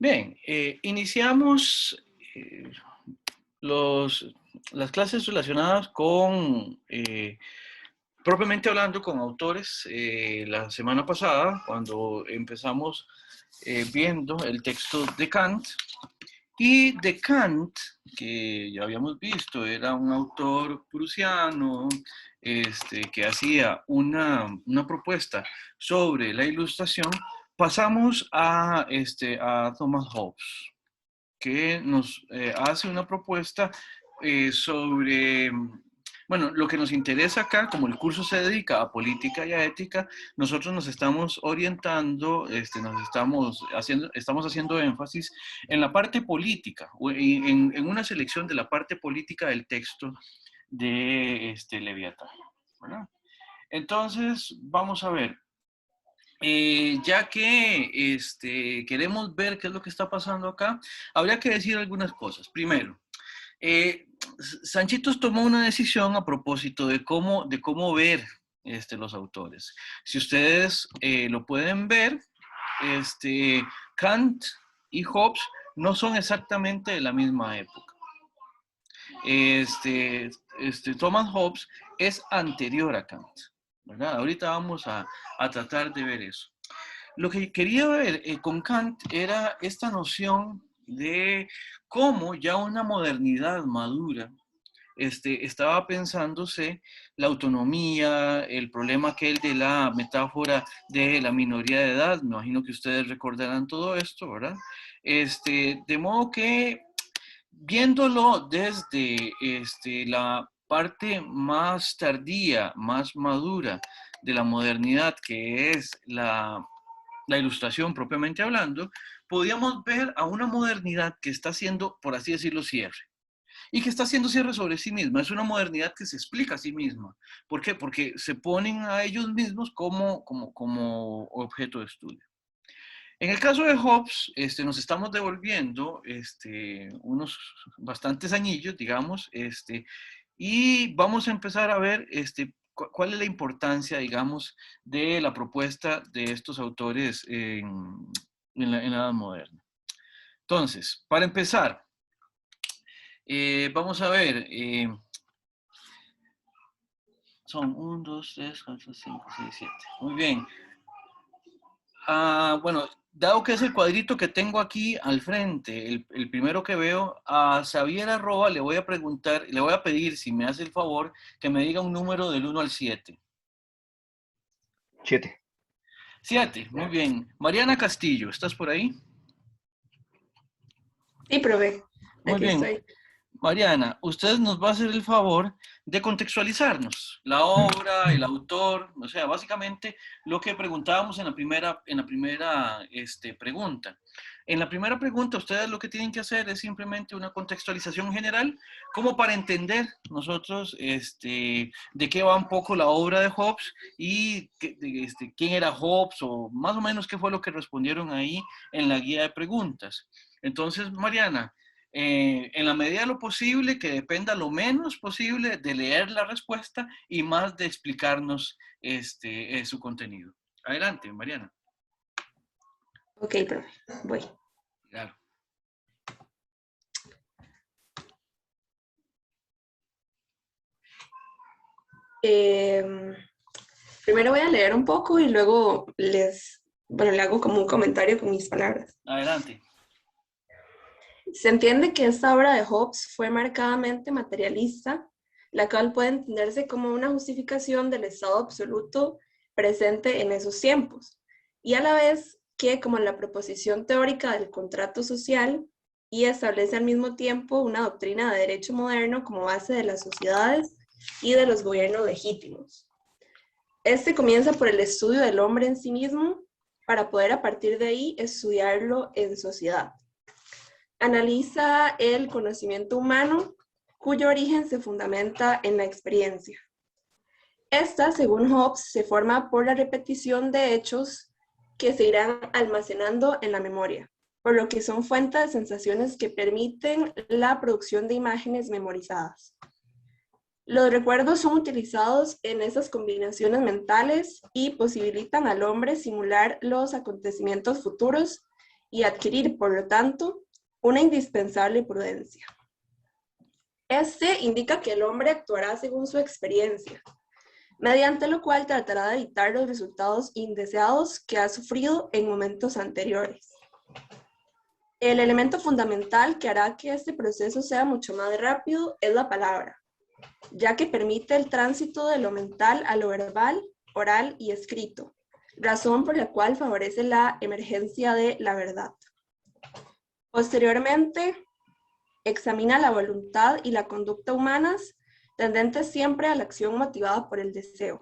Bien, iniciamos las clases relacionadas con, propiamente hablando, con autores la semana pasada, cuando empezamos viendo el texto de Kant. Y de Kant, que ya habíamos visto, era un autor prusiano que hacía una propuesta sobre la ilustración. Pasamos a Thomas Hobbes, que nos hace una propuesta sobre, bueno, lo que nos interesa acá, como el curso se dedica a política y a ética, nosotros nos estamos orientando, estamos haciendo énfasis en la parte política, en una selección de la parte política del texto de Leviatán, ¿verdad? Entonces, vamos a ver. Ya que queremos ver qué es lo que está pasando acá, habría que decir algunas cosas. Primero, Sanchitos tomó una decisión a propósito de cómo ver los autores. Si ustedes lo pueden ver, Kant y Hobbes no son exactamente de la misma época. Thomas Hobbes es anterior a Kant, ¿verdad? Ahorita vamos a tratar de ver eso. Lo que quería ver con Kant era esta noción de cómo ya una modernidad madura estaba pensándose la autonomía, el problema aquel de la metáfora de la minoría de edad. Me imagino que ustedes recordarán todo esto, ¿verdad? De modo que viéndolo desde la parte más tardía, más madura de la modernidad, que es la ilustración propiamente hablando, podíamos ver a una modernidad que está haciendo, por así decirlo, cierre. Y que está haciendo cierre sobre sí misma. Es una modernidad que se explica a sí misma. ¿Por qué? Porque se ponen a ellos mismos como objeto de estudio. En el caso de Hobbes, nos estamos devolviendo unos bastantes añillos, digamos, y vamos a empezar a ver cuál es la importancia, digamos, de la propuesta de estos autores en la Edad Moderna. Entonces, para empezar, vamos a ver, son 1, 2, 3, 4, 5, 6, 7. Muy bien. Bueno, dado que es el cuadrito que tengo aquí al frente, el primero que veo, a Xavier Arroba le voy a preguntar, le voy a pedir, si me hace el favor, que me diga un número del 1 al 7. 7. 7, muy bien. Mariana Castillo, ¿estás por ahí? Sí, profe, Muy aquí bien. estoy. Mariana, usted nos va a hacer el favor de contextualizarnos la obra, el autor, o sea, básicamente lo que preguntábamos en la primera pregunta. En la primera pregunta, ustedes lo que tienen que hacer es simplemente una contextualización general, como para entender nosotros de qué va un poco la obra de Hobbes y quién era Hobbes, o más o menos qué fue lo que respondieron ahí en la guía de preguntas. Entonces, Mariana, en la medida de lo posible, que dependa lo menos posible de leer la respuesta y más de explicarnos su contenido. Adelante, Mariana. Ok, profe, voy. Claro. Primero voy a leer un poco y luego le hago como un comentario con mis palabras. Adelante. Se entiende que esta obra de Hobbes fue marcadamente materialista, la cual puede entenderse como una justificación del estado absoluto presente en esos tiempos, y a la vez que como la proposición teórica del contrato social, y establece al mismo tiempo una doctrina de derecho moderno como base de las sociedades y de los gobiernos legítimos. Este comienza por el estudio del hombre en sí mismo, para poder a partir de ahí estudiarlo en sociedad. Analiza el conocimiento humano, cuyo origen se fundamenta en la experiencia. Esta, según Hobbes, se forma por la repetición de hechos que se irán almacenando en la memoria, por lo que son fuentes de sensaciones que permiten la producción de imágenes memorizadas. Los recuerdos son utilizados en esas combinaciones mentales y posibilitan al hombre simular los acontecimientos futuros y adquirir, por lo tanto, una indispensable prudencia. Este indica que el hombre actuará según su experiencia, mediante lo cual tratará de evitar los resultados indeseados que ha sufrido en momentos anteriores. El elemento fundamental que hará que este proceso sea mucho más rápido es la palabra, ya que permite el tránsito de lo mental a lo verbal, oral y escrito, razón por la cual favorece la emergencia de la verdad. Posteriormente, examina la voluntad y la conducta humanas, tendentes siempre a la acción motivada por el deseo.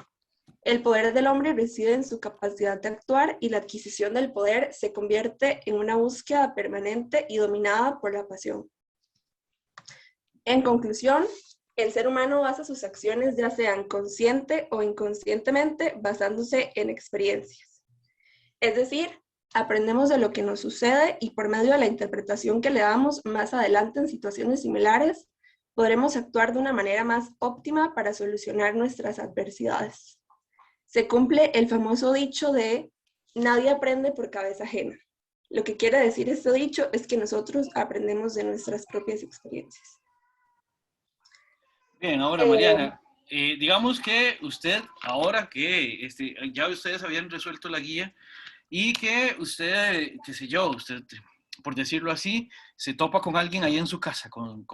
El poder del hombre reside en su capacidad de actuar y la adquisición del poder se convierte en una búsqueda permanente y dominada por la pasión. En conclusión, el ser humano basa sus acciones, ya sean consciente o inconscientemente, basándose en experiencias. Es decir, aprendemos de lo que nos sucede y por medio de la interpretación que le damos más adelante en situaciones similares, podremos actuar de una manera más óptima para solucionar nuestras adversidades. Se cumple el famoso dicho de nadie aprende por cabeza ajena. Lo que quiere decir este dicho es que nosotros aprendemos de nuestras propias experiencias. Bien, ahora Mariana, digamos que usted, ahora que ya ustedes habían resuelto la guía y que usted, qué sé yo, usted, por decirlo así, se topa con alguien ahí en su casa, con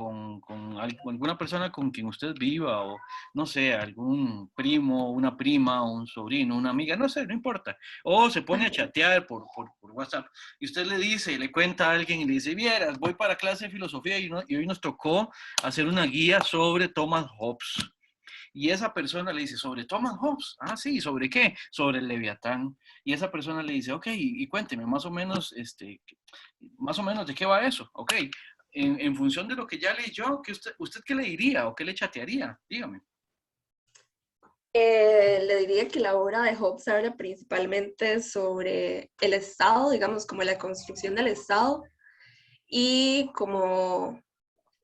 alguna persona con quien usted viva, o no sé, algún primo, una prima, un sobrino, una amiga, no sé, no importa. O se pone a chatear por WhatsApp y usted le dice, le cuenta a alguien y le dice, vieras, voy para clase de filosofía y hoy nos tocó hacer una guía sobre Thomas Hobbes. Y esa persona le dice, ¿sobre Thomas Hobbes? Ah, sí, ¿sobre qué? Sobre el Leviatán. Y esa persona le dice, ok, y cuénteme más o menos, de qué va eso. Ok, en función de lo que ya leyó, ¿usted qué le diría o qué le chatearía? Dígame. Le diría que la obra de Hobbes habla principalmente sobre el Estado, digamos, como la construcción del Estado y como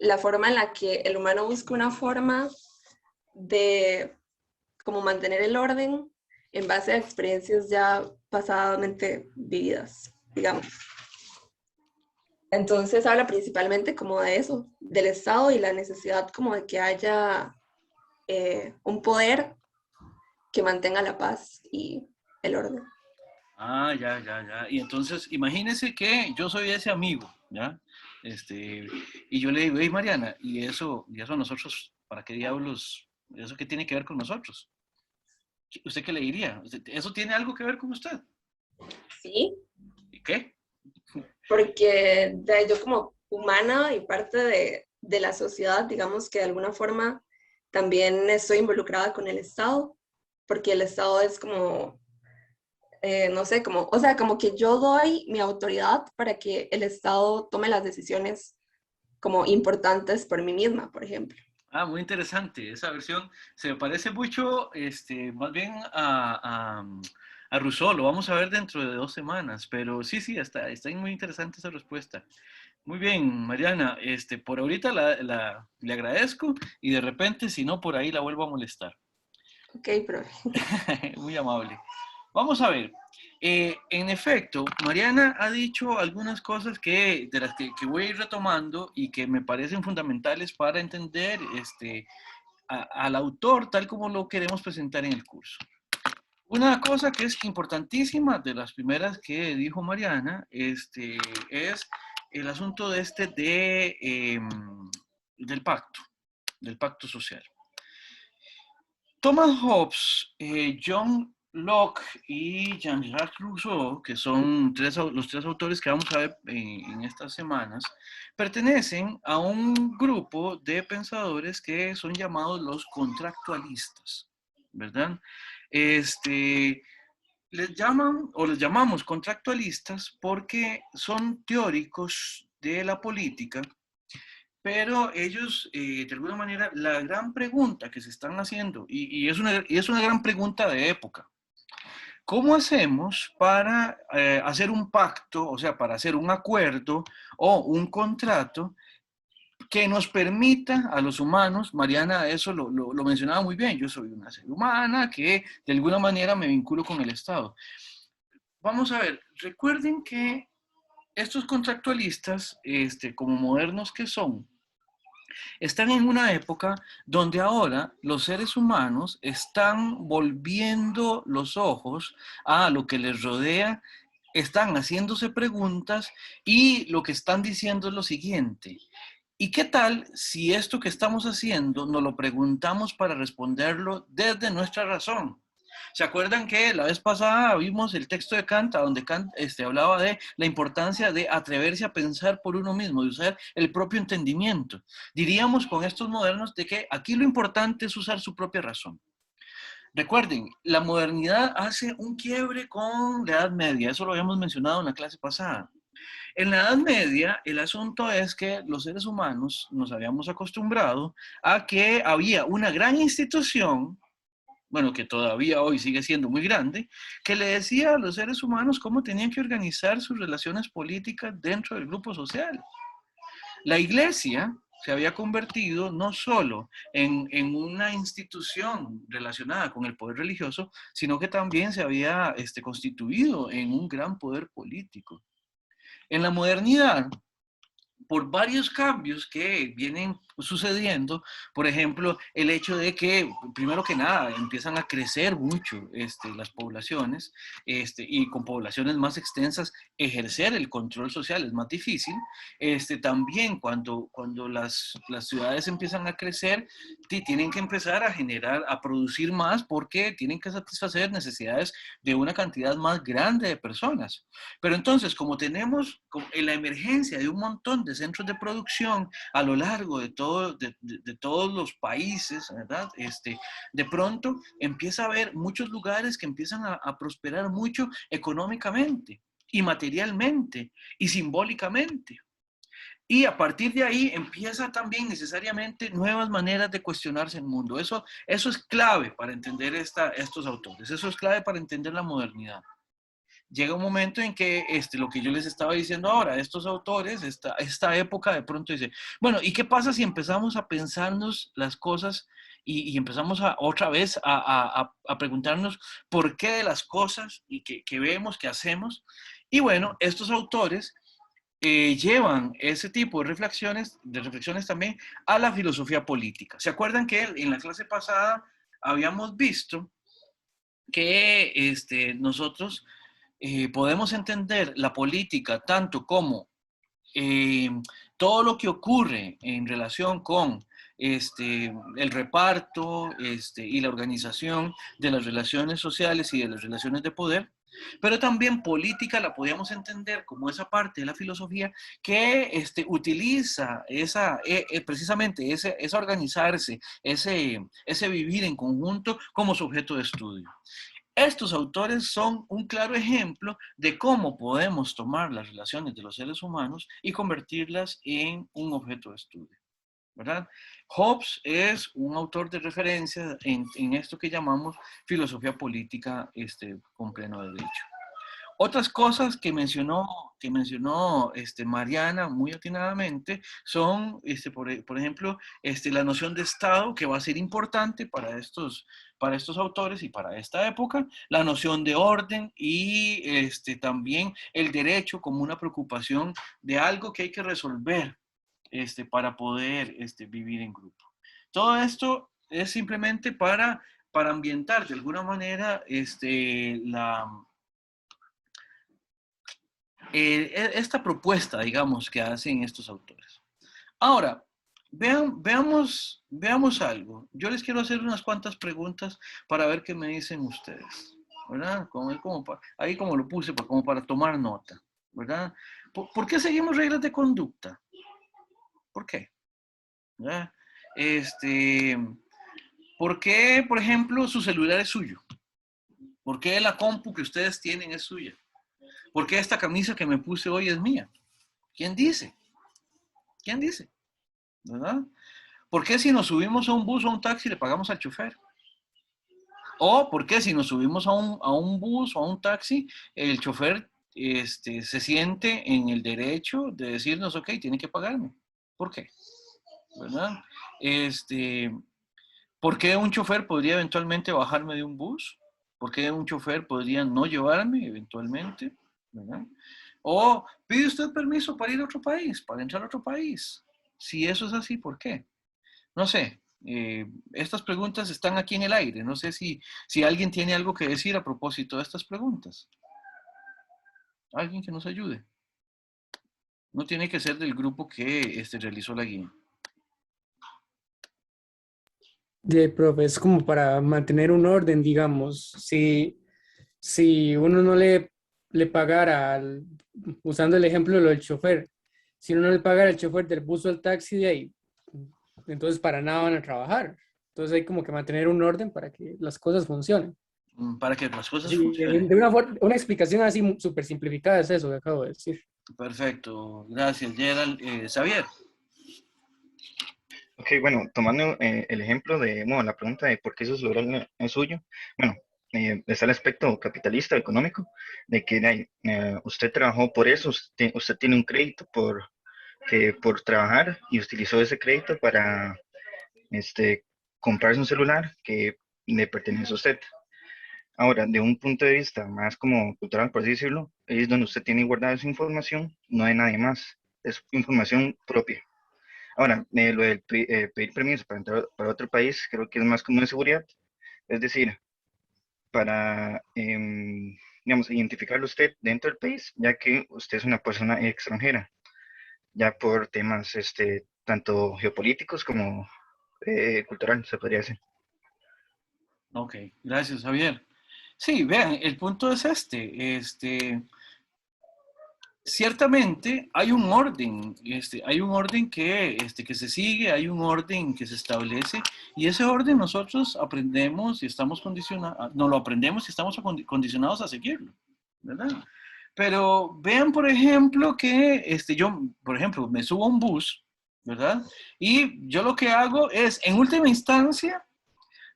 la forma en la que el humano busca una forma de como mantener el orden en base a experiencias ya pasadamente vividas, digamos. Entonces habla principalmente como de eso, del Estado y la necesidad como de que haya un poder que mantenga la paz y el orden. Ah, ya. Y entonces, imagínese que yo soy ese amigo, ¿ya? Y yo le digo, hey Mariana, ¿y eso nosotros, para qué diablos, eso qué tiene que ver con nosotros? ¿Usted qué le diría? ¿Eso tiene algo que ver con usted? Sí, ¿Y qué? porque yo como humana y parte de la sociedad, digamos que de alguna forma también estoy involucrada con el Estado, porque el Estado es como, no sé, como, o sea, como que yo doy mi autoridad para que el Estado tome las decisiones como importantes por mí misma, por ejemplo. Ah, muy interesante. Esa versión se me parece mucho, más bien a Rousseau. Lo vamos a ver dentro de 2 semanas. Pero sí, está muy interesante esa respuesta. Muy bien, Mariana. Por ahorita le agradezco y de repente, si no, por ahí la vuelvo a molestar. Ok, pero Muy amable. Vamos a ver. En efecto, Mariana ha dicho algunas cosas de las que voy a ir retomando y que me parecen fundamentales para entender al autor tal como lo queremos presentar en el curso. Una cosa que es importantísima de las primeras que dijo Mariana es el asunto del pacto social. Thomas Hobbes, John Locke y Jean-Jacques Rousseau, que son los tres autores que vamos a ver en estas semanas, pertenecen a un grupo de pensadores que son llamados los contractualistas, ¿verdad? Les llamamos contractualistas porque son teóricos de la política, pero ellos, de alguna manera, la gran pregunta que se están haciendo, y es una gran pregunta de época, ¿cómo hacemos para hacer un pacto, o sea, para hacer un acuerdo o un contrato que nos permita a los humanos? Mariana eso lo mencionaba muy bien, yo soy una ser humana que de alguna manera me vinculo con el Estado. Vamos a ver, recuerden que estos contractualistas, como modernos que son, están en una época donde ahora los seres humanos están volviendo los ojos a lo que les rodea, están haciéndose preguntas y lo que están diciendo es lo siguiente: ¿y qué tal si esto que estamos haciendo nos lo preguntamos para responderlo desde nuestra razón? ¿Se acuerdan que la vez pasada vimos el texto de Kant, donde Kant hablaba de la importancia de atreverse a pensar por uno mismo, de usar el propio entendimiento? Diríamos con estos modernos de que aquí lo importante es usar su propia razón. Recuerden, la modernidad hace un quiebre con la Edad Media, eso lo habíamos mencionado en la clase pasada. En la Edad Media, el asunto es que los seres humanos nos habíamos acostumbrado a que había una gran institución, bueno, que todavía hoy sigue siendo muy grande, que le decía a los seres humanos cómo tenían que organizar sus relaciones políticas dentro del grupo social. La iglesia se había convertido no solo en una institución relacionada con el poder religioso, sino que también se había constituido en un gran poder político. En la modernidad, por varios cambios que vienen sucediendo, por ejemplo, el hecho de que, primero que nada, empiezan a crecer mucho las poblaciones, y con poblaciones más extensas, ejercer el control social es más difícil. También cuando las ciudades empiezan a crecer, tienen que empezar a generar, a producir más, porque tienen que satisfacer necesidades de una cantidad más grande de personas. Pero entonces, como tenemos la emergencia de un montón de centros de producción a lo largo de todos los países, ¿verdad? De pronto empieza a haber muchos lugares que empiezan a prosperar mucho económicamente y materialmente y simbólicamente. Y a partir de ahí empieza también necesariamente nuevas maneras de cuestionarse el mundo. Eso es clave para entender estos autores. Eso es clave para entender la modernidad. Llega un momento en que lo que yo les estaba diciendo ahora, estos autores, esta época de pronto dice, bueno, ¿y qué pasa si empezamos a pensarnos las cosas y empezamos otra vez a preguntarnos por qué de las cosas y que vemos, que hacemos? Y bueno, estos autores llevan ese tipo de reflexiones también a la filosofía política. ¿Se acuerdan que en la clase pasada habíamos visto que nosotros podemos entender la política tanto como eh, todo lo que ocurre en relación con el reparto y la organización de las relaciones sociales y de las relaciones de poder, pero también política la podíamos entender como esa parte de la filosofía que utiliza precisamente ese organizarse, ese vivir en conjunto como su objeto de estudio. Estos autores son un claro ejemplo de cómo podemos tomar las relaciones de los seres humanos y convertirlas en un objeto de estudio, ¿verdad? Hobbes es un autor de referencia en esto que llamamos filosofía política con pleno derecho. Otras cosas que mencionó Mariana muy atinadamente son, por ejemplo, la noción de Estado, que va a ser importante para estos autores y para esta época, la noción de orden y también el derecho como una preocupación de algo que hay que resolver para poder vivir en grupo. Todo esto es simplemente para ambientar de alguna manera esta propuesta, digamos, que hacen estos autores. Ahora, veamos algo. Yo les quiero hacer unas cuantas preguntas para ver qué me dicen ustedes, ¿verdad? Ahí como lo puse, como para tomar nota, ¿verdad? ¿Por qué seguimos reglas de conducta? ¿Por qué? ¿Verdad? Este, ¿Por qué, por ejemplo, su celular es suyo? ¿Por qué la compu que ustedes tienen es suya? ¿Por qué esta camisa que me puse hoy es mía? ¿Quién dice? ¿Quién dice? ¿Verdad? ¿Por qué si nos subimos a un bus o a un taxi le pagamos al chofer? ¿O por qué si nos subimos a un bus o a un taxi, el chofer se siente en el derecho de decirnos, ok, tiene que pagarme? ¿Por qué? ¿Verdad? ¿Por qué un chofer podría eventualmente bajarme de un bus? ¿Por qué un chofer podría no llevarme eventualmente? ¿Verdad? ¿O pide usted permiso para ir a otro país, para entrar a otro país? Si eso es así, ¿por qué? No sé. Estas preguntas están aquí en el aire. No sé si alguien tiene algo que decir a propósito de estas preguntas. Alguien que nos ayude. No tiene que ser del grupo que realizó la guía. Profe, es como para mantener un orden, digamos. Si uno no le pagara, usando el ejemplo de lo del chofer, si uno no le pagara al chofer del bus o el taxi de ahí, entonces para nada van a trabajar. Entonces hay como que mantener un orden para que las cosas funcionen. Para que las cosas Así, funcionen. de una explicación así súper simplificada es eso que acabo de decir. Perfecto. Gracias, Gerald. Xavier. Ok, bueno, tomando el ejemplo de, bueno, la pregunta de por qué eso es lograr es suyo, bueno, está el aspecto capitalista, económico, de que usted trabajó por eso, usted tiene un crédito por trabajar y utilizó ese crédito para comprarse un celular que le pertenece a usted. Ahora, de un punto de vista más como cultural, por así decirlo, es donde usted tiene guardada esa información, no hay nadie más, es información propia. Ahora, lo del pedir permiso para entrar para otro país, creo que es más como de seguridad, es decir, para, digamos, identificarlo usted dentro del país, ya que usted es una persona extranjera, ya por temas, tanto geopolíticos como cultural, se podría decir. Ok, gracias, Javier. Sí, vean, el punto es ciertamente hay un orden, hay un orden que se sigue, hay un orden que se establece, y ese orden nosotros aprendemos y estamos condicionados, no lo aprendemos y estamos condicionados a seguirlo, ¿verdad? Pero vean, por ejemplo, que yo, por ejemplo, me subo a un bus, ¿verdad? Y yo lo que hago es, en última instancia,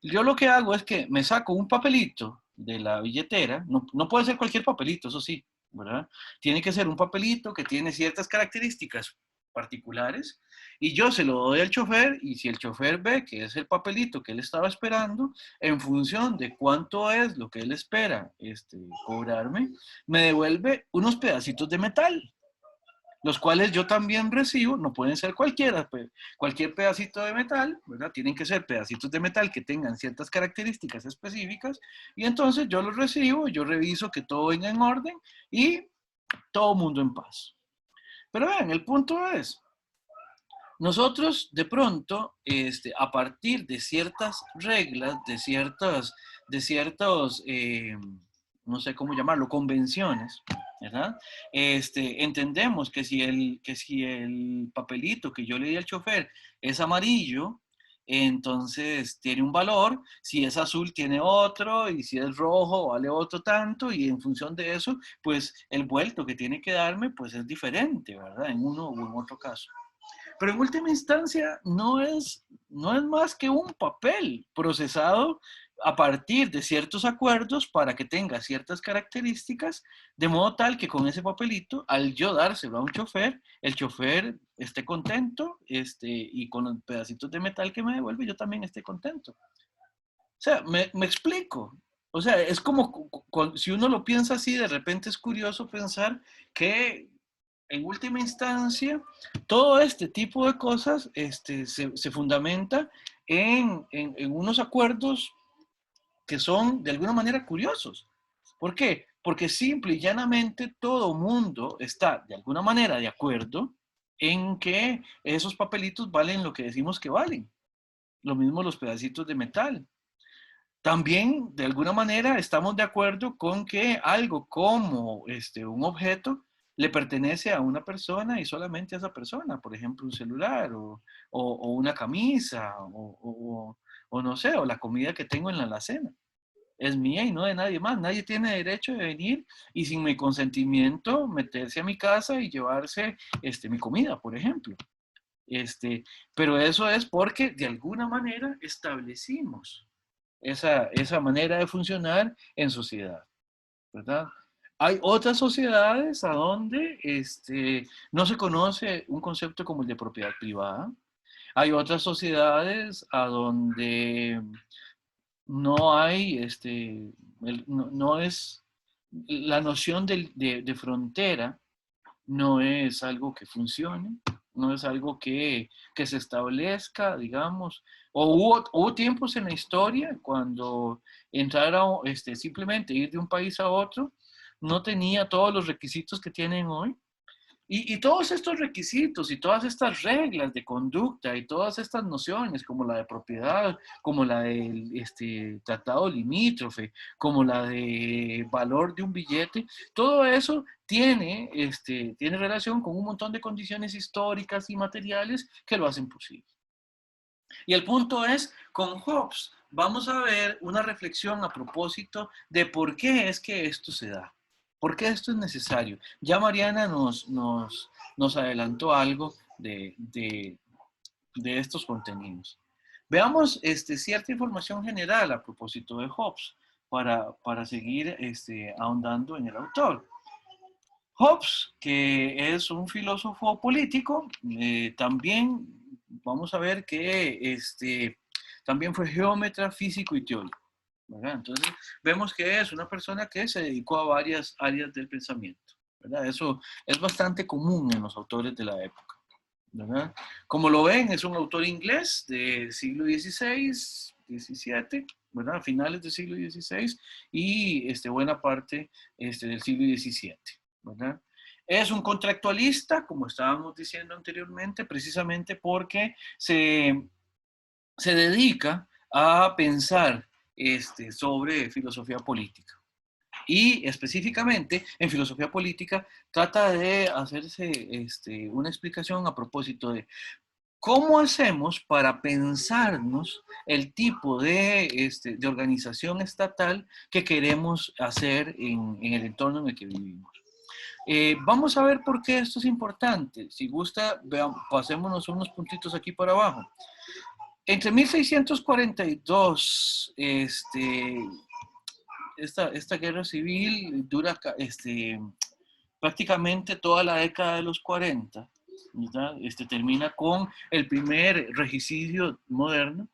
yo lo que hago es que me saco un papelito de la billetera, no puede ser cualquier papelito, eso sí, ¿verdad? Tiene que ser un papelito que tiene ciertas características particulares y yo se lo doy al chofer y si el chofer ve que es el papelito que él estaba esperando, en función de cuánto es lo que él espera cobrarme, me devuelve unos pedacitos de metal, los cuales yo también recibo, no pueden ser cualquiera, cualquier pedacito de metal, ¿verdad? Tienen que ser pedacitos de metal que tengan ciertas características específicas, y entonces yo los recibo, yo reviso que todo venga en orden, y todo mundo en paz. Pero vean, el punto es, nosotros de pronto, a partir de ciertas reglas, de ciertos, no sé cómo llamarlo, convenciones, ¿verdad? Entendemos que si el papelito que yo le di al chofer es amarillo, entonces tiene un valor, si es azul tiene otro, y si es rojo vale otro tanto, y en función de eso, pues el vuelto que tiene que darme, pues es diferente, ¿verdad? En uno u en otro caso. Pero en última instancia no es más que un papel procesado a partir de ciertos acuerdos para que tenga ciertas características, de modo tal que con ese papelito, al yo dárselo a un chofer, el chofer esté contento y con los pedacitos de metal que me devuelve, yo también esté contento. O sea, me explico. O sea, es como si uno lo piensa así, de repente es curioso pensar que en última instancia, todo este tipo de cosas se fundamenta en unos acuerdos que son de alguna manera curiosos. ¿Por qué? Porque simple y llanamente todo mundo está de alguna manera de acuerdo en que esos papelitos valen lo que decimos que valen. Lo mismo los pedacitos de metal. También, de alguna manera, estamos de acuerdo con que algo como un objeto le pertenece a una persona y solamente a esa persona, por ejemplo, un celular o una camisa o no sé, o la comida que tengo en la alacena. Es mía y no de nadie más. Nadie tiene derecho de venir y sin mi consentimiento meterse a mi casa y llevarse mi comida, por ejemplo. Pero eso es porque de alguna manera establecimos esa manera de funcionar en sociedad, ¿verdad? Hay otras sociedades a donde no se conoce un concepto como el de propiedad privada. Hay otras sociedades a donde no hay, no es la noción de frontera, no es algo que funcione, no es algo que se establezca, digamos, o hubo tiempos en la historia cuando entrar a, simplemente ir de un país a otro no tenía todos los requisitos que tienen hoy. Y todos estos requisitos y todas estas reglas de conducta y todas estas nociones, como la de propiedad, como la del tratado limítrofe, como la de valor de un billete, todo eso tiene, tiene relación con un montón de condiciones históricas y materiales que lo hacen posible. Y el punto es, con Hobbes vamos a ver una reflexión a propósito de por qué es que esto se da. ¿Por qué esto es necesario? Ya Mariana nos adelantó algo de estos contenidos. Veamos cierta información general a propósito de Hobbes para seguir ahondando en el autor. Hobbes, que es un filósofo político, también vamos a ver que también fue geómetra, físico y teórico, ¿verdad? Entonces, vemos que es una persona que se dedicó a varias áreas del pensamiento, ¿verdad? Eso es bastante común en los autores de la época, ¿verdad? Como lo ven, es un autor inglés del siglo XVI, XVII, ¿verdad? Finales del siglo XVI y buena parte del siglo XVII, ¿verdad? Es un contractualista, como estábamos diciendo anteriormente, precisamente porque se dedica a pensar sobre filosofía política. Y específicamente en filosofía política trata de hacerse una explicación a propósito de cómo hacemos para pensarnos el tipo de organización estatal que queremos hacer en el entorno en el que vivimos. Vamos a ver por qué esto es importante. Si gusta, pasémonos unos puntitos aquí para abajo. Entre 1642, esta guerra civil dura prácticamente toda la década de los 40, ¿verdad? Termina con el primer regicidio moderno.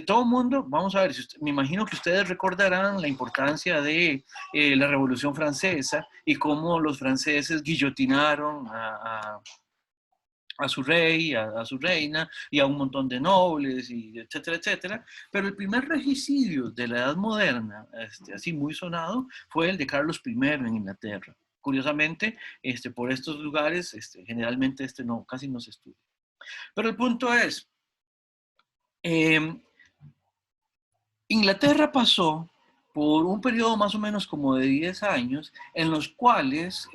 Todo el mundo, vamos a ver, me imagino que ustedes recordarán la importancia de la Revolución Francesa y cómo los franceses guillotinaron a su rey, a su reina y a un montón de nobles, y etcétera, etcétera. Pero el primer regicidio de la Edad Moderna, así muy sonado, fue el de Carlos I en Inglaterra. Curiosamente, por estos lugares, generalmente no, casi no se estudia. Pero el punto es, Inglaterra pasó por un periodo más o menos como de 10 años, en los cuales,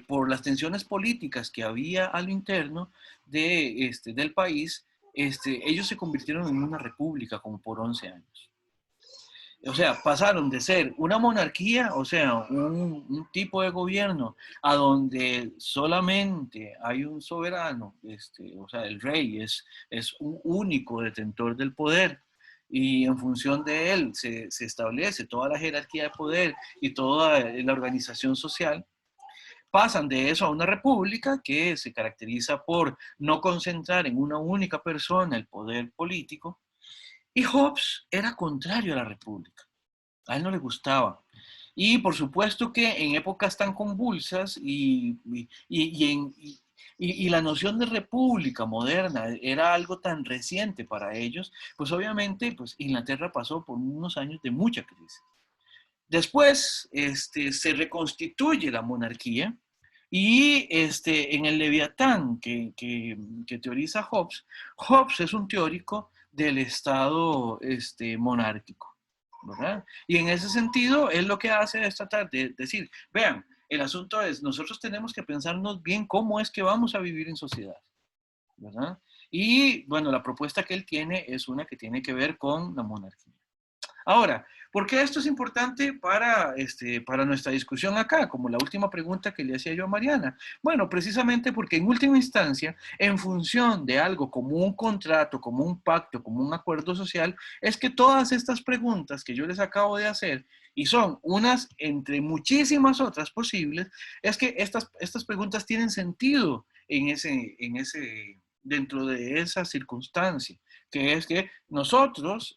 por las tensiones políticas que había a lo interno del país, ellos se convirtieron en una república como por 11 años. O sea, pasaron de ser una monarquía, o sea, un tipo de gobierno, a donde solamente hay un soberano, o sea, el rey es un único detentor del poder, y en función de él se establece toda la jerarquía de poder y toda la organización social. Pasan de eso a una república que se caracteriza por no concentrar en una única persona el poder político, y Hobbes era contrario a la república. A él no le gustaba. Y por supuesto que en épocas tan convulsas y la noción de república moderna era algo tan reciente para ellos, pues obviamente pues Inglaterra pasó por unos años de mucha crisis. Después se reconstituye la monarquía y en el Leviatán que teoriza Hobbes, Hobbes es un teórico del Estado monárquico, ¿verdad? Y en ese sentido, él lo que hace es tratar de decir, vean, el asunto es, nosotros tenemos que pensarnos bien cómo es que vamos a vivir en sociedad, ¿verdad? Y bueno, la propuesta que él tiene es una que tiene que ver con la monarquía. Ahora, ¿por qué esto es importante para nuestra discusión acá? Como la última pregunta que le hacía yo a Mariana. Bueno, precisamente porque en última instancia, en función de algo como un contrato, como un pacto, como un acuerdo social, es que todas estas preguntas que yo les acabo de hacer, y son unas entre muchísimas otras posibles, es que estas preguntas tienen sentido dentro de esa circunstancia, que es que nosotros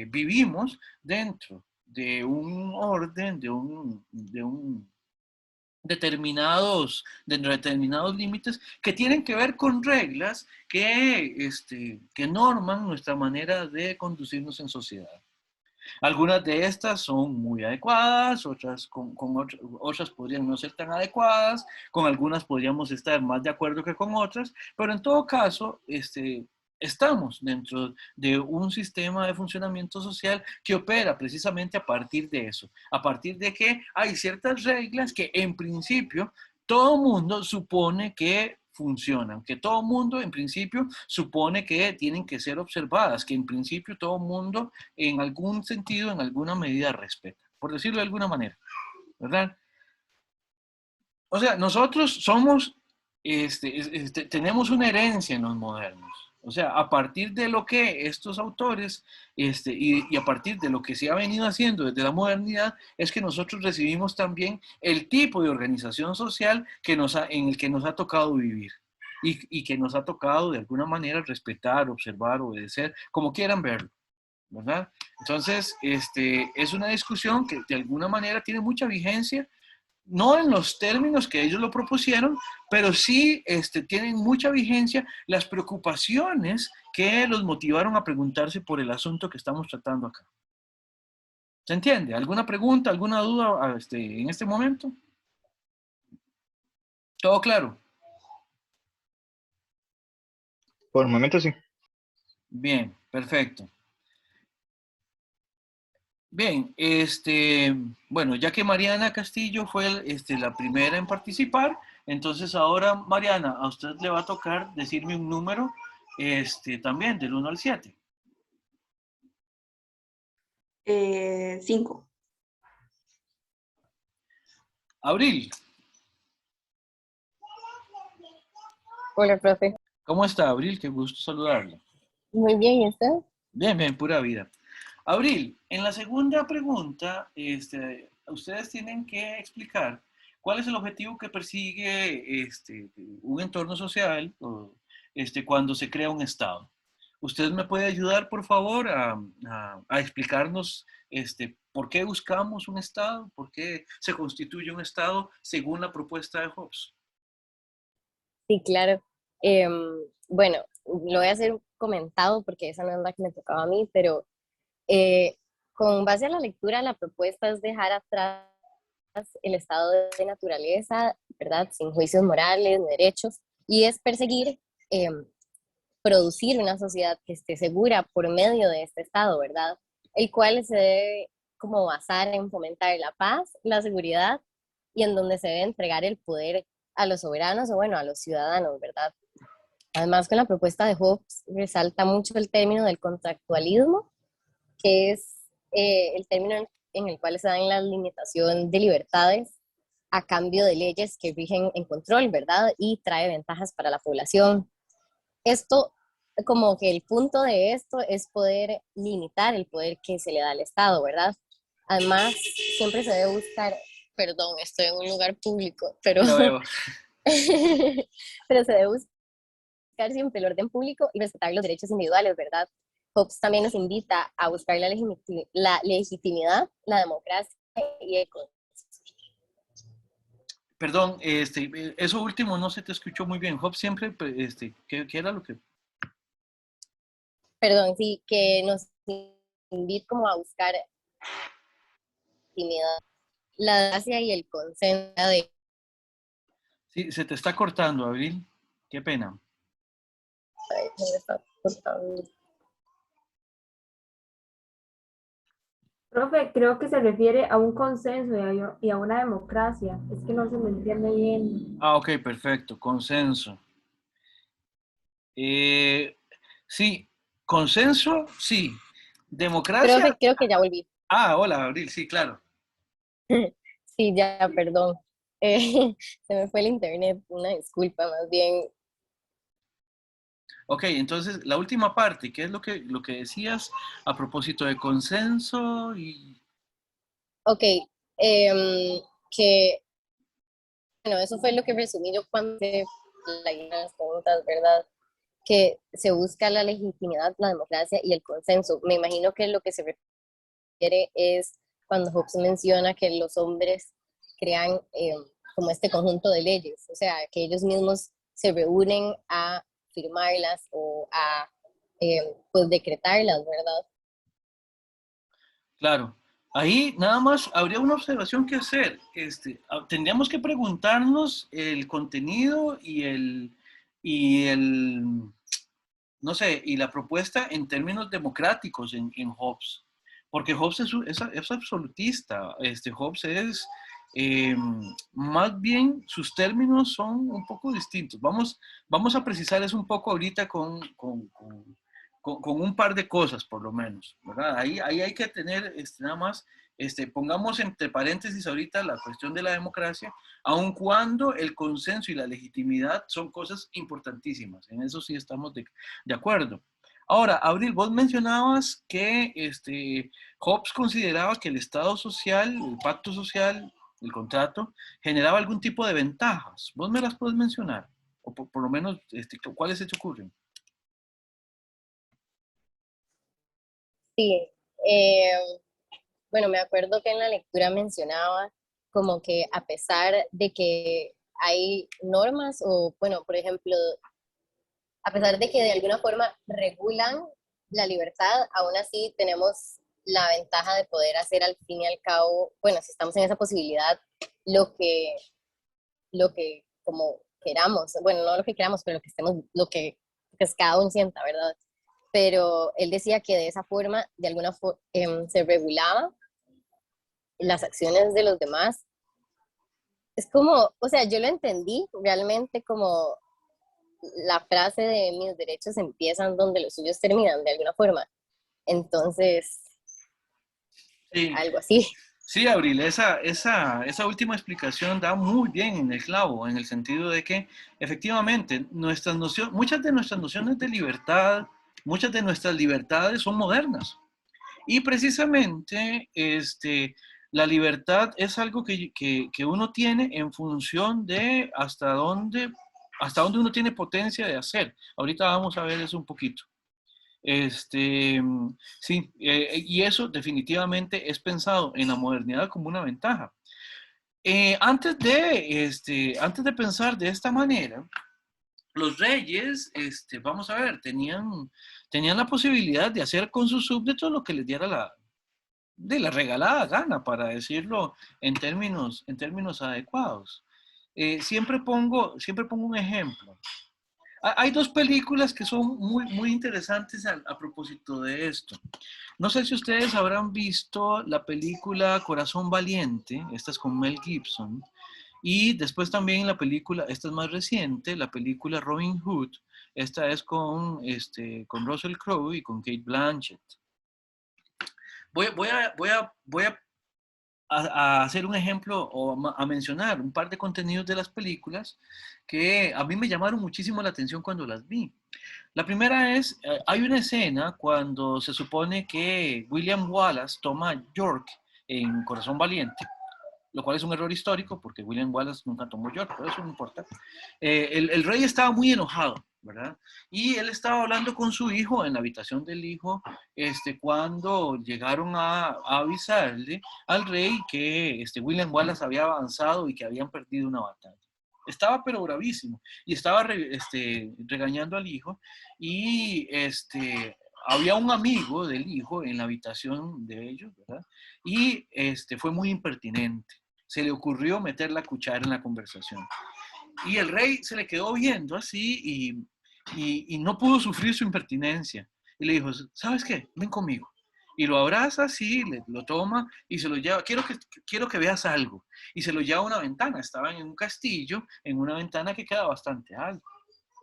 vivimos dentro de un orden, de un dentro de determinados límites que tienen que ver con reglas que norman nuestra manera de conducirnos en sociedad. Algunas de estas son muy adecuadas, otras podrían no ser tan adecuadas, con algunas podríamos estar más de acuerdo que con otras, pero en todo caso, estamos dentro de un sistema de funcionamiento social que opera precisamente a partir de eso, a partir de que hay ciertas reglas que en principio todo mundo supone que funcionan, que todo mundo en principio supone que tienen que ser observadas, que en principio todo mundo en algún sentido, en alguna medida respeta, por decirlo de alguna manera, ¿verdad? O sea, nosotros somos, tenemos una herencia en los modernos. O sea, a partir de lo que estos autores y a partir de lo que se ha venido haciendo desde la modernidad, es que nosotros recibimos también el tipo de organización social en el que nos ha tocado vivir y que nos ha tocado de alguna manera respetar, observar, obedecer, como quieran verlo, ¿verdad? Entonces, es una discusión que de alguna manera tiene mucha vigencia, no en los términos que ellos lo propusieron, pero sí tienen mucha vigencia las preocupaciones que los motivaron a preguntarse por el asunto que estamos tratando acá. ¿Se entiende? ¿Alguna pregunta, alguna duda en este momento? ¿Todo claro? Por el momento sí. Bien, perfecto. Bien, bueno, ya que Mariana Castillo fue la primera en participar, entonces ahora, Mariana, a usted le va a tocar decirme un número también, del 1 al 7. 5. Abril, Hola, profe. ¿cómo está, Abril? Qué gusto saludarla. Muy bien, ¿y usted? Bien, bien, pura vida. Abril, en la segunda pregunta, ustedes tienen que explicar cuál es el objetivo que persigue un entorno social cuando se crea un Estado. ¿Usted me puede ayudar, por favor, a explicarnos por qué buscamos un Estado? ¿Por qué se constituye un Estado según la propuesta de Hobbes? Sí, claro. Em, bueno, lo voy a hacer comentado porque esa no es la que me tocaba a mí, pero eh, con base a la lectura, la propuesta es dejar atrás el estado de naturaleza, ¿verdad? Sin juicios morales, ni derechos, y es perseguir, producir una sociedad que esté segura por medio de este estado, ¿verdad? El cual se debe como basar en fomentar la paz, la seguridad y en donde se debe entregar el poder a los soberanos o bueno, a los ciudadanos, ¿verdad? Además, con la propuesta de Hobbes resalta mucho el término del contractualismo, que es el término en el cual se dan la limitación de libertades a cambio de leyes que rigen en control, ¿verdad? Y trae ventajas para la población. Esto, como que el punto de esto es poder limitar el poder que se le da al Estado, ¿verdad? Además, siempre se debe buscar, perdón, estoy en un lugar público, pero, Ya veo. pero se debe buscar siempre el orden público y respetar los derechos individuales, ¿verdad? Hobbes también nos invita a buscar la legitimidad, la democracia y el consenso. Perdón, eso último no se te escuchó muy bien. Hobbes siempre, ¿qué era lo que? Perdón, sí, que nos invita como a buscar legitimidad, la democracia y el consenso de... Sí, se te está cortando, Abril. Qué pena. Ay, se me está cortando. Profe, creo que se refiere a un consenso y a una democracia. Es que no se me entiende bien. Ah, ok, perfecto. Consenso. Sí, consenso, sí. Democracia. Profe, creo que ya volví. Ah, hola, Abril, sí, claro. Sí, ya, perdón. Se me fue el internet, una disculpa más bien. Ok, entonces la última parte, ¿qué es lo que decías a propósito de consenso y... Ok, que, bueno, eso fue lo que resumí yo cuando hice las preguntas, ¿verdad? Que se busca la legitimidad, la democracia y el consenso. Me imagino que lo que se refiere es cuando Hobbes menciona que los hombres crean como este conjunto de leyes, o sea, que ellos mismos se reúnen a firmarlas o a pues decretarlas, ¿verdad? Claro. Ahí nada más habría una observación que hacer. Tendríamos que preguntarnos el contenido y el, no sé, y la propuesta en términos democráticos en Hobbes. Porque Hobbes es absolutista. Hobbes es, eh, más bien, sus términos son un poco distintos. Vamos a precisar eso un poco ahorita con un par de cosas, por lo menos, ¿verdad? Ahí hay que tener nada más, pongamos entre paréntesis ahorita la cuestión de la democracia, aun cuando el consenso y la legitimidad son cosas importantísimas. En eso sí estamos de acuerdo. Ahora, Abril, vos mencionabas que Hobbes consideraba que el Estado social, el pacto social, el contrato, generaba algún tipo de ventajas. ¿Vos me las puedes mencionar? O por lo menos, ¿cuáles se te ocurren? Sí, bueno, me acuerdo que en la lectura mencionaba como que a pesar de que hay normas o, bueno, por ejemplo, a pesar de que de alguna forma regulan la libertad, aún así tenemos la ventaja de poder hacer al fin y al cabo, bueno, si estamos en esa posibilidad, lo que como queramos, bueno, no lo que queramos, pero lo que estemos, lo que pues, cada uno sienta, ¿verdad? Pero él decía que de esa forma, de alguna forma, se regulaba las acciones de los demás. Es como, o sea, yo lo entendí realmente como la frase de mis derechos empiezan donde los suyos terminan, de alguna forma. Entonces, Sí, algo así. sí, Abril, esa última explicación da muy bien en el clavo, en el sentido de que efectivamente muchas de nuestras nociones de libertad, muchas de nuestras libertades son modernas. Y precisamente la libertad es algo que uno tiene en función de hasta dónde uno tiene potencia de hacer. Ahorita vamos a ver eso un poquito. Sí, y eso definitivamente es pensado en la modernidad como una ventaja. Antes de pensar de esta manera, los reyes, vamos a ver, tenían la posibilidad de hacer con sus súbditos lo que les diera de la regalada gana, para decirlo en términos adecuados. Siempre pongo un ejemplo. Hay dos películas que son muy interesantes a propósito de esto. No sé si ustedes habrán visto la película Corazón Valiente, esta es con Mel Gibson, y después también la película, esta es más reciente, la película Robin Hood, esta es con Russell Crowe y con Kate Blanchett. Voy a hacer un ejemplo o a mencionar un par de contenidos de las películas que a mí me llamaron muchísimo la atención cuando las vi. La primera es, hay una escena cuando se supone que William Wallace toma York en Corazón Valiente, lo cual es un error histórico porque William Wallace nunca tomó York, pero eso no importa. El rey estaba muy enojado, ¿verdad? Y él estaba hablando con su hijo en la habitación del hijo, cuando llegaron a avisarle al rey que William Wallace había avanzado y que habían perdido una batalla. Estaba pero bravísimo y estaba regañando al hijo y había un amigo del hijo en la habitación de ellos, ¿verdad? Y fue muy impertinente. Se le ocurrió meter la cuchara en la conversación. Y el rey se le quedó viendo así y no pudo sufrir su impertinencia. Y le dijo, ¿sabes qué? Ven conmigo. Y lo abraza así, lo toma y se lo lleva. Quiero que veas algo. Y se lo lleva a una ventana. Estaban en un castillo, en una ventana que queda bastante alta,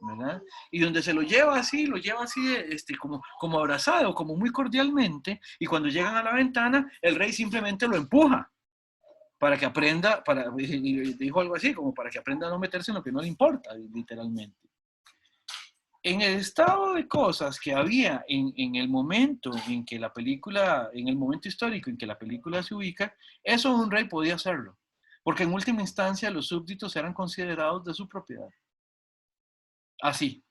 ¿verdad? Y donde se lo lleva así como abrazado, como muy cordialmente. Y cuando llegan a la ventana, el rey simplemente lo empuja para que aprenda, y dijo algo así, como para que aprenda a no meterse en lo que no le importa, literalmente. En el estado de cosas que había en el momento en que la película, en el momento histórico en que la película se ubica, eso un rey podía hacerlo, porque en última instancia los súbditos eran considerados de su propiedad. Así.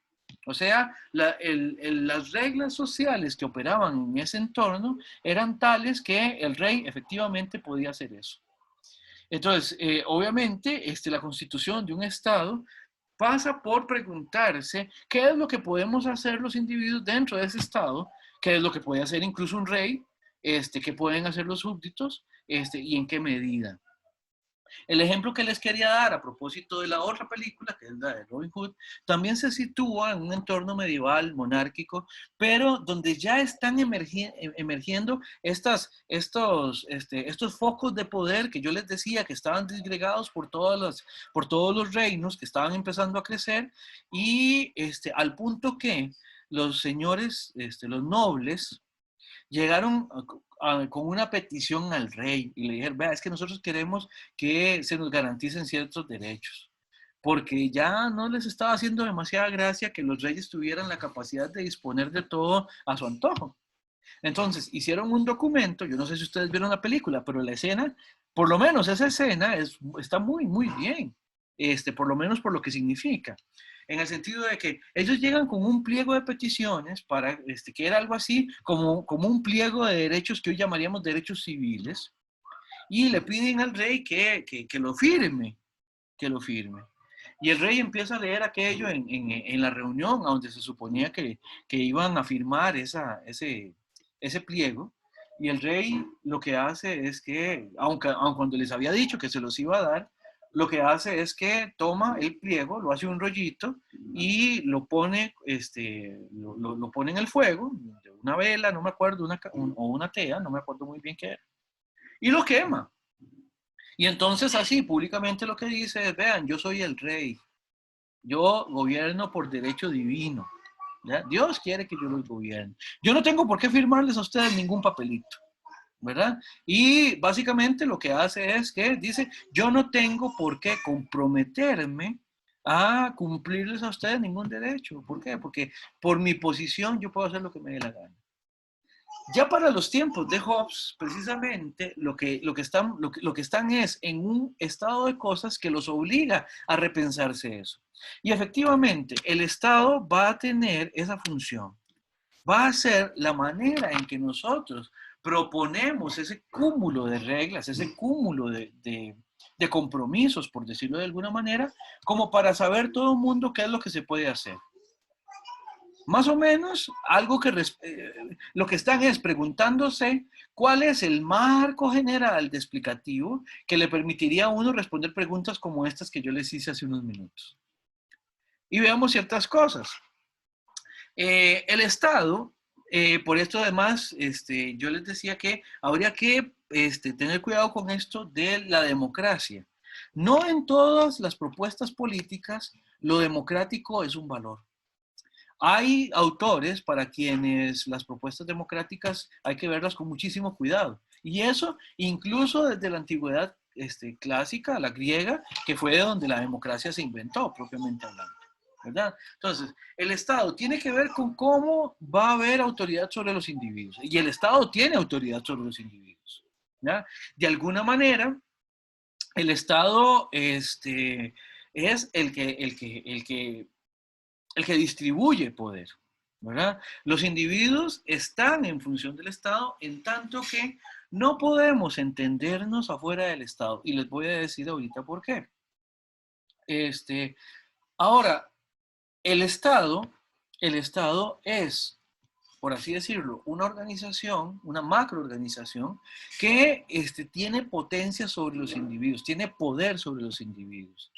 O sea, las reglas sociales que operaban en ese entorno eran tales que el rey efectivamente podía hacer eso. Entonces, obviamente, la constitución de un Estado pasa por preguntarse qué es lo que podemos hacer los individuos dentro de ese Estado, qué es lo que puede hacer incluso un rey, qué pueden hacer los súbditos, y en qué medida. El ejemplo que les quería dar a propósito de la otra película, que es la de Robin Hood, también se sitúa en un entorno medieval, monárquico, pero donde ya están emergiendo estos focos de poder que yo les decía que estaban disgregados por todos los reinos que estaban empezando a crecer, y al punto que los señores, los nobles, llegaron con una petición al rey y le dijeron, vea, es que nosotros queremos que se nos garanticen ciertos derechos, porque ya no les estaba haciendo demasiada gracia que los reyes tuvieran la capacidad de disponer de todo a su antojo. Entonces, hicieron un documento, yo no sé si ustedes vieron la película, pero la escena, por lo menos esa escena está muy, muy bien, por lo menos por lo que significa, en el sentido de que ellos llegan con un pliego de peticiones para, que era algo así como un pliego de derechos que hoy llamaríamos derechos civiles, y le piden al rey que lo firme, que lo firme. Y el rey empieza a leer aquello en la reunión, a donde se suponía que iban a firmar ese pliego. Y el rey lo que hace es que, aunque cuando les había dicho que se los iba a dar, lo que hace es que toma el pliego, lo hace un rollito y lo pone, lo pone en el fuego, de una vela, no me acuerdo, o una tea, no me acuerdo muy bien qué era, y lo quema. Y entonces así, públicamente lo que dice es, vean, yo soy el rey, yo gobierno por derecho divino, ¿ya? Dios quiere que yo los gobierne. Yo no tengo por qué firmarles a ustedes ningún papelito, ¿verdad? Y básicamente lo que hace es que dice, yo no tengo por qué comprometerme a cumplirles a ustedes ningún derecho. ¿Por qué? Porque por mi posición yo puedo hacer lo que me dé la gana. Ya para los tiempos de Hobbes, precisamente, lo que están es en un estado de cosas que los obliga a repensarse eso. Y efectivamente, el Estado va a tener esa función. Va a ser la manera en que nosotros proponemos ese cúmulo de reglas, ese cúmulo de compromisos, por decirlo de alguna manera, como para saber todo el mundo qué es lo que se puede hacer. Más o menos, algo que lo que están es preguntándose cuál es el marco general de explicativo que le permitiría a uno responder preguntas como estas que yo les hice hace unos minutos. Y veamos ciertas cosas. El Estado, por esto además, yo les decía que habría que tener cuidado con esto de la democracia. No en todas las propuestas políticas lo democrático es un valor. Hay autores para quienes las propuestas democráticas hay que verlas con muchísimo cuidado. Y eso incluso desde la antigüedad clásica, la griega, que fue de donde la democracia se inventó, propiamente hablando, ¿verdad? Entonces, el Estado tiene que ver con cómo va a haber autoridad sobre los individuos. Y el Estado tiene autoridad sobre los individuos, ¿ya? De alguna manera, el Estado es el que distribuye poder, ¿verdad? Los individuos están en función del Estado, en tanto que no podemos entendernos afuera del Estado. Y les voy a decir ahorita por qué. Ahora, el Estado es, por así decirlo, una organización, una macroorganización que tiene potencia sobre los individuos, tiene poder sobre los individuos.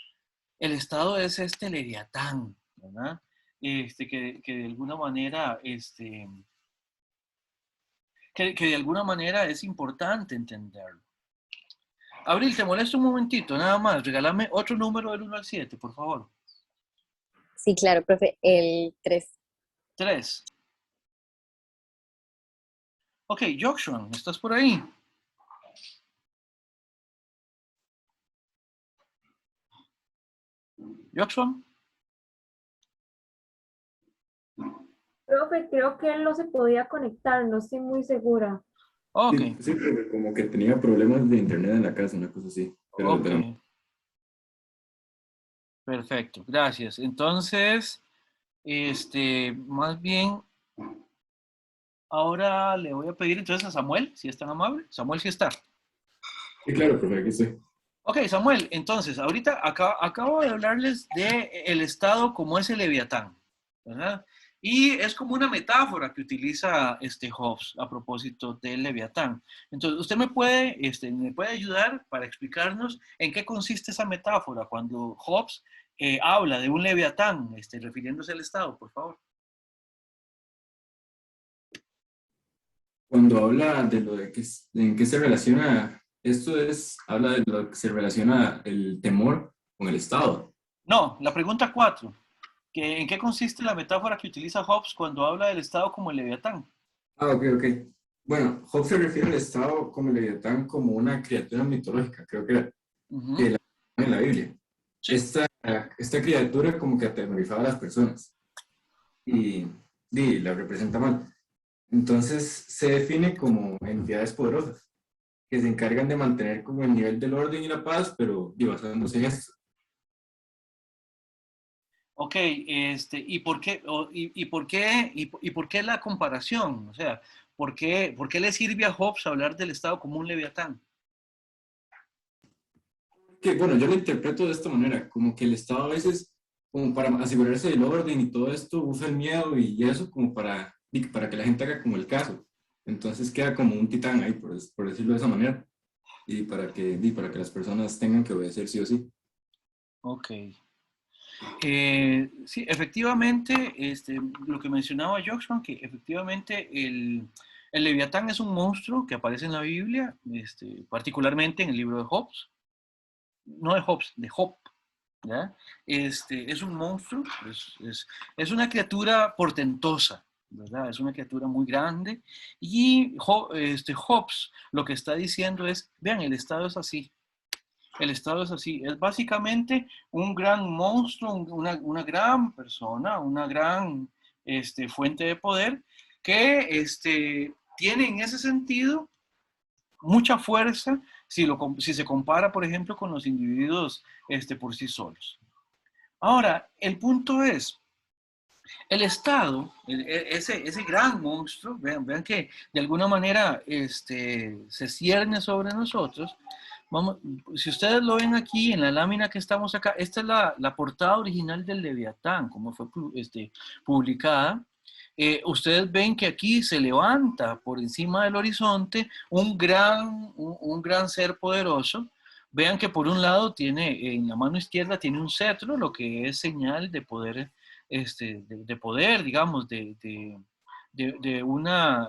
El Estado es leviatán, ¿verdad? Que de alguna manera, que de alguna manera es importante entenderlo. Abril, te molesto un momentito, nada más, regálame otro número del 1 al 7, por favor. Sí, claro, profe, el 3. 3. Ok, Joshua, ¿estás por ahí? Joshua. Profe, creo que él no se podía conectar, no estoy muy segura. Ok. Sí, pero como que tenía problemas de internet en la casa, una cosa así. Pero, Ok. Perfecto, gracias. Entonces, más bien, ahora le voy a pedir entonces a Samuel, si es tan amable. Samuel, sí está. sí, claro, profe, aquí estoy. Ok, Samuel, entonces, ahorita acabo de hablarles de el Estado como ese Leviatán, ¿verdad? Y es como una metáfora que utiliza Hobbes a propósito del Leviatán. Entonces, usted me puede ayudar para explicarnos en qué consiste esa metáfora cuando Hobbes habla de un Leviatán, refiriéndose al Estado, por favor. Cuando habla de lo de en qué se relaciona, habla de lo que se relaciona el temor con el Estado. No, la pregunta 4. ¿En qué consiste la metáfora que utiliza Hobbes cuando habla del Estado como el Leviatán? Ah, ok, ok. Bueno, Hobbes se refiere al Estado como el Leviatán como una criatura mitológica, creo que la en la Biblia. Sí. Esta criatura como que atemorizaba a las personas y la representa mal. Entonces se define como entidades poderosas que se encargan de mantener como el nivel del orden y la paz, pero basándose en esto. Ok, ¿y por qué, y por qué la comparación? O sea, por qué le sirve a Hobbes hablar del Estado como un Leviatán? Que bueno, yo lo interpreto de esta manera, como que el Estado a veces, como para asegurarse del orden y todo esto, usa el miedo y eso como para que la gente haga como el caso. Entonces queda como un titán ahí, por decirlo de esa manera, para que las personas tengan que obedecer sí o sí. Ok. Sí, efectivamente, lo que mencionaba Joshua, que efectivamente el Leviatán es un monstruo que aparece en la Biblia, particularmente en el libro de Hobbes, no de Hobbes, de Job, ¿ya? Es un monstruo, es una criatura portentosa, ¿verdad? Es una criatura muy grande y Hobbes lo que está diciendo es, vean, el Estado es así. El Estado es así, es básicamente un gran monstruo, una gran persona, una gran fuente de poder que tiene en ese sentido mucha fuerza si se compara, por ejemplo, con los individuos por sí solos. Ahora, el punto es, el Estado, ese gran monstruo, vean que de alguna manera se cierne sobre nosotros. Vamos, si ustedes lo ven aquí en la lámina que estamos acá, esta es la portada original del Leviatán, como fue publicada. Ustedes ven que aquí se levanta por encima del horizonte un gran ser poderoso. Vean que por un lado tiene, en la mano izquierda tiene un cetro, lo que es señal de poder, de poder, digamos, de una,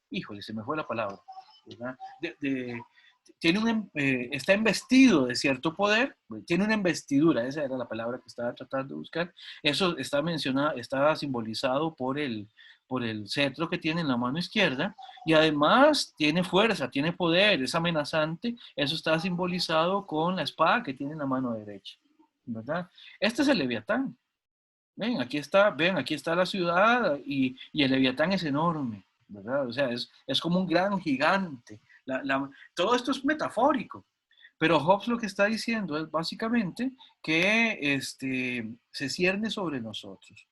híjole, se me fue la palabra, ¿verdad? Está investido de cierto poder, tiene una investidura, esa era la palabra que estaba tratando de buscar. Eso está mencionado, está simbolizado por el cetro que tiene en la mano izquierda, y además tiene fuerza, tiene poder, es amenazante. Eso está simbolizado con la espada que tiene en la mano derecha, ¿verdad? Este es el Leviatán. Ven, aquí está la ciudad y el Leviatán es enorme, ¿verdad? O sea, es como un gran gigante. Todo esto es metafórico, pero Hobbes lo que está diciendo es básicamente que se cierne sobre nosotros.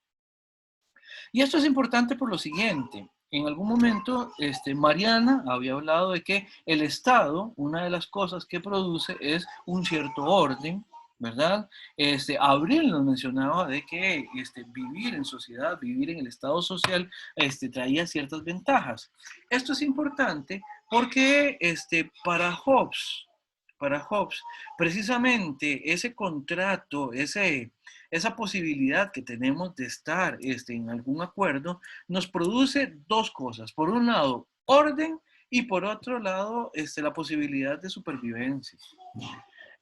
Y esto es importante por lo siguiente. En algún momento, Mariana había hablado de que el Estado, una de las cosas que produce es un cierto orden, ¿verdad? Abril nos mencionaba de que vivir en sociedad, vivir en el Estado social, traía ciertas ventajas. Esto es importante porque para Hobbes, precisamente ese contrato, esa posibilidad que tenemos de estar en algún acuerdo, nos produce dos cosas. Por un lado, orden, y por otro lado, la posibilidad de supervivencia.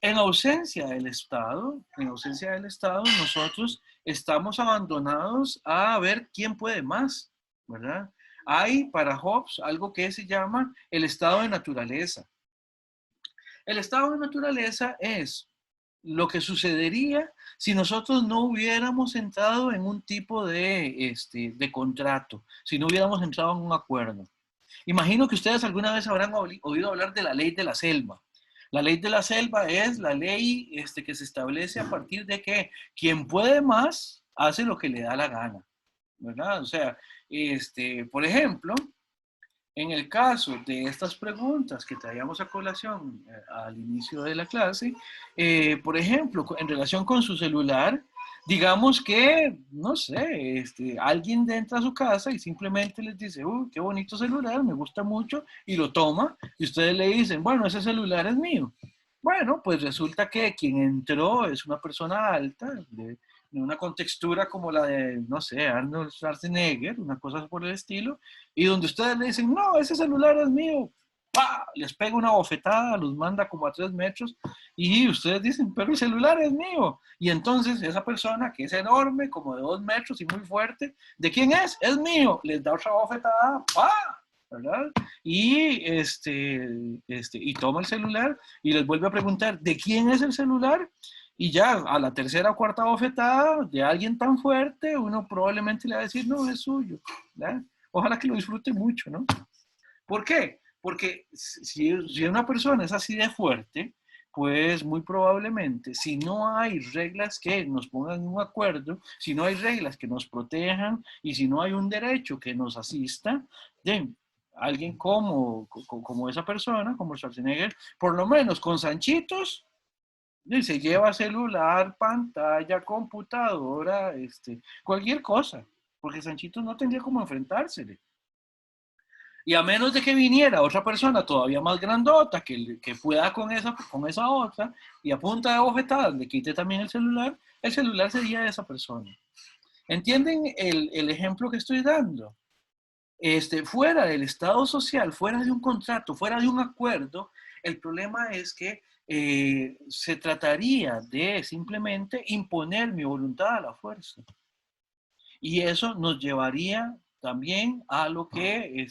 En ausencia del Estado, nosotros estamos abandonados a ver quién puede más, ¿verdad? Hay para Hobbes algo que se llama el estado de naturaleza. El estado de naturaleza es lo que sucedería si nosotros no hubiéramos entrado en un tipo de contrato, si no hubiéramos entrado en un acuerdo. Imagino que ustedes alguna vez habrán oído hablar de la ley de la selva. La ley de la selva es la ley que se establece a partir de que quien puede más hace lo que le da la gana, ¿verdad? O sea, por ejemplo, En el caso de estas preguntas que traíamos a colación al inicio de la clase, por ejemplo, en relación con su celular, digamos que, no sé, alguien entra a su casa y simplemente les dice, uy, qué bonito celular, me gusta mucho, y lo toma, y ustedes le dicen, bueno, ese celular es mío. Bueno, pues resulta que quien entró es una persona alta, de una contextura como la de, no sé, Arnold Schwarzenegger, una cosa por el estilo, y donde ustedes le dicen, no, ese celular es mío, ¡pah! Les pega una bofetada, los manda como a 3 metros, y ustedes dicen, pero el celular es mío. Y entonces esa persona, que es enorme, como de 2 metros y muy fuerte, ¿de quién es? Es mío. Les da otra bofetada, ¡pah! ¿Verdad? Y, y toma el celular y les vuelve a preguntar, ¿de quién es el celular? Y ya a la tercera o cuarta bofetada de alguien tan fuerte, uno probablemente le va a decir, no, es suyo. ¿Verdad? Ojalá que lo disfrute mucho, ¿no? ¿Por qué? Porque si una persona es así de fuerte, pues muy probablemente, si no hay reglas que nos pongan en un acuerdo, si no hay reglas que nos protejan y si no hay un derecho que nos asista, de alguien como esa persona, como Schwarzenegger, por lo menos con Sanchitos, se lleva celular, pantalla, computadora, cualquier cosa, porque Sanchitos no tendría cómo enfrentársele. Y a menos de que viniera otra persona todavía más grandota que pueda con esa otra y a punta de bofetadas le quite también el celular sería de esa persona. ¿Entienden el ejemplo que estoy dando? Fuera del estado social, fuera de un contrato, fuera de un acuerdo, el problema es que se trataría de simplemente imponer mi voluntad a la fuerza. Y eso nos llevaría también a lo que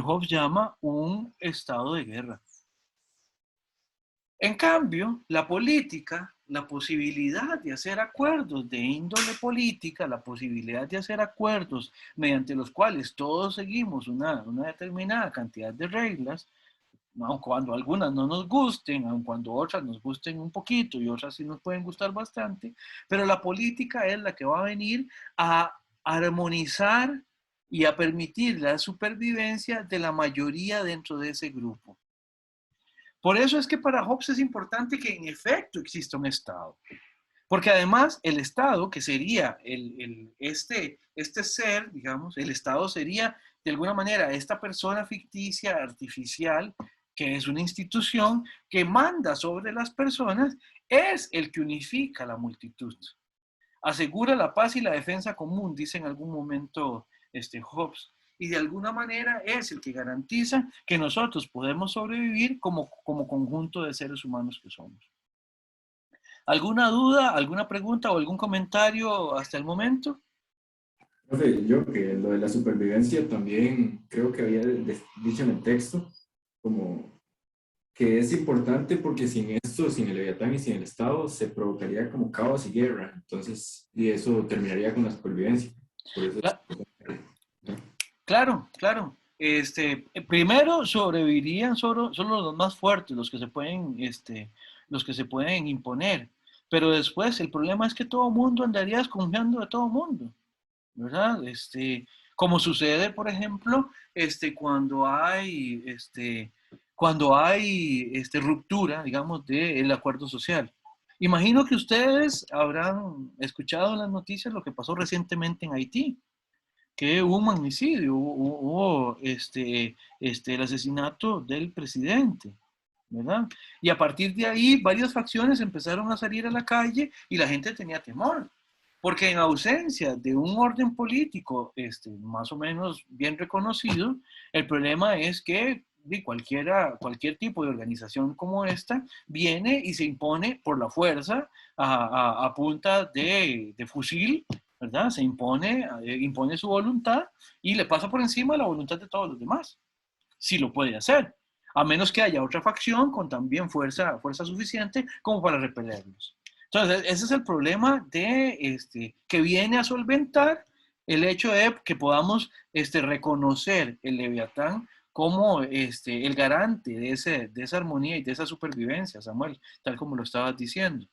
Hobbes llama un estado de guerra. En cambio, la política, la posibilidad de hacer acuerdos de índole política, la posibilidad de hacer acuerdos mediante los cuales todos seguimos una determinada cantidad de reglas, aun cuando algunas no nos gusten, aun cuando otras nos gusten un poquito y otras sí nos pueden gustar bastante, pero la política es la que va a venir a armonizar y a permitir la supervivencia de la mayoría dentro de ese grupo. Por eso es que para Hobbes es importante que en efecto exista un Estado. Porque además el Estado, que sería este ser, digamos, el Estado sería de alguna manera esta persona ficticia, artificial, que es una institución que manda sobre las personas, es el que unifica la multitud. Asegura la paz y la defensa común, dice en algún momento Hobbes, y de alguna manera es el que garantiza que nosotros podemos sobrevivir como conjunto de seres humanos que somos. ¿Alguna duda, alguna pregunta o algún comentario hasta el momento? Profe, yo que lo de la supervivencia también creo que había dicho en el texto, como que es importante porque sin esto, sin el Leviatán y sin el Estado, se provocaría como caos y guerra. Entonces, y eso terminaría con la supervivencia. Por eso Claro, claro. Primero sobrevivirían solo los más fuertes, los que se pueden imponer. Pero después el problema es que todo el mundo andaría desconfiando de todo el mundo, ¿verdad? Como sucede, por ejemplo, cuando hay ruptura, digamos, del acuerdo social. Imagino que ustedes habrán escuchado en las noticias lo que pasó recientemente en Haití, que hubo un magnicidio, hubo el asesinato del presidente, ¿verdad? Y a partir de ahí varias facciones empezaron a salir a la calle y la gente tenía temor, porque en ausencia de un orden político más o menos bien reconocido, el problema es que cualquier tipo de organización como esta viene y se impone por la fuerza a punta de fusil, ¿verdad? Se impone su voluntad y le pasa por encima la voluntad de todos los demás. Sí lo puede hacer, a menos que haya otra facción con también fuerza suficiente como para repelerlos. Entonces, ese es el problema que viene a solventar el hecho de que podamos reconocer el Leviatán como el garante de esa armonía y de esa supervivencia, Samuel, tal como lo estabas diciendo.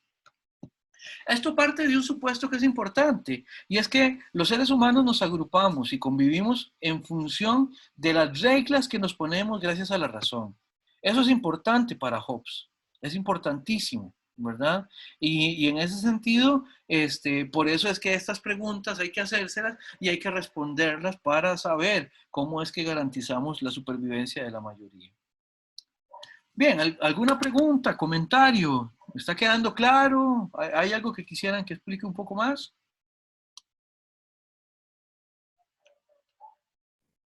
Esto parte de un supuesto que es importante, y es que los seres humanos nos agrupamos y convivimos en función de las reglas que nos ponemos gracias a la razón. Eso es importante para Hobbes, es importantísimo, ¿verdad? Y en ese sentido, por eso es que estas preguntas hay que hacérselas y hay que responderlas para saber cómo es que garantizamos la supervivencia de la mayoría. Bien, ¿alguna pregunta, comentario? ¿Está quedando claro? ¿Hay algo que quisieran que explique un poco más?